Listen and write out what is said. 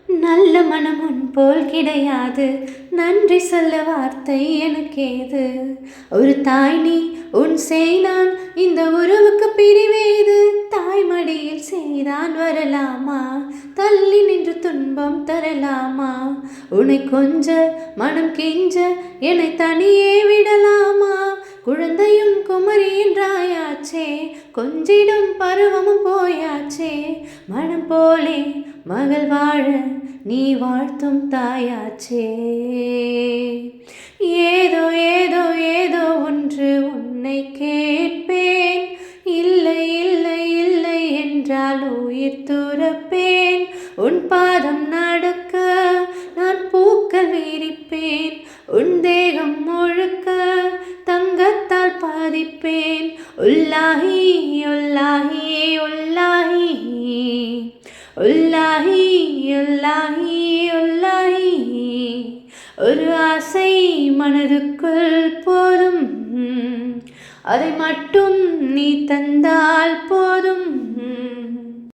நல்ல மனம் உன் போல் கிடையாது, நன்றி சொல்ல வார்த்தை எனக்கேது. ஒரு தாய் நீ, உன் செய்தான் இந்த உறவுக்கு பிரிவேது. தாய்மடியில் செய்தான் வரலாமா, தள்ளி நின்று துன்பம் தரலாமா? உன்னை கொஞ்ச மனம் கெஞ்ச என்னை தனியே விடலாமா? குழந்தையும் குமரி என்றாயாச்சே, கொஞ்சிடும் பருவமும் போயாச்சே. மனம் போலே மகள் வாழ நீ வாழ்த்தும் தாயாச்சே. ஏதோ ஏதோ ஏதோ ஒன்று உன்னை கேட்பேன், இல்லை இல்லை இல்லை என்றால் உயிர் துறப்பேன். உன் பாதம் நடக்க நான் பூக்கள் விரிப்பேன், உன் தேகம் முழுக்க தங்கத்தால் பாதிப்பேன். உல்லாஹி உல்லாஹி உல்லாஹி உல்லாஹி உல்லாஹி உல்லாஹி. ஒரு ஆசை மனதுக்குள் போதும், அதை மட்டும் நீ தந்தால் போதும்.